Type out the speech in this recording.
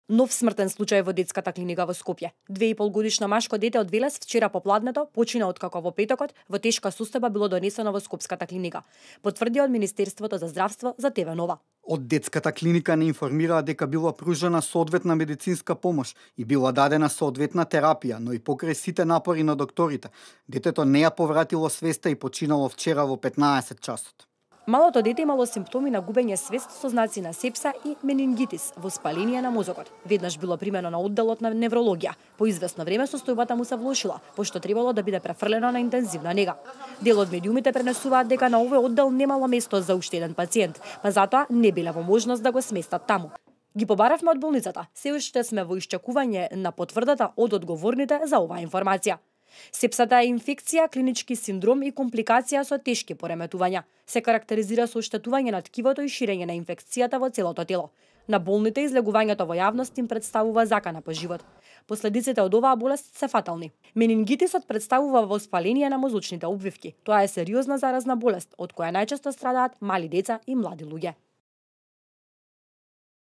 Нов смртен случај во детската клиника во Скопје. 2,5-годишно машко дете од Велес вчера попладнето почина откако во петокот во тешка состојба било донесено во Скопската клиника, потврди од Министерството за здравство за ТВ Нова. Од детската клиника не информираа дека била пружена соодветна медицинска помош и била дадена соодветна терапија, но и покрај сите напори на докторите, детето не ја повратило свеста и починало вчера во 15 часот. Малото дете имало симптоми на губење свест со знаци на сепса и менингитис, воспаление на мозокот. Веднаш било примено на одделот на неврологија. По известно време состојбата му се влошила, пошто требало да биде префрлено на интензивна нега. Дел од медиумите пренесуваат дека на овој оддел немало место за уште еден пациент, па затоа не биле во можност да го сместат таму. Ги побаравме од болницата. Се уште сме во исчекување на потврдата од одговорните за оваа информација. Сепсата е инфекција, клинички синдром и компликација со тешки пореметувања. Се карактеризира со оштетување на ткивото и ширење на инфекцијата во целото тело. На болните излегувањето во јавност им представува закана по живот. Последиците од оваа болест се фатални. Менингитисот представува воспаление на мозочните обвивки. Тоа е сериозна заразна болест, од која најчесто страдаат мали деца и млади луѓе.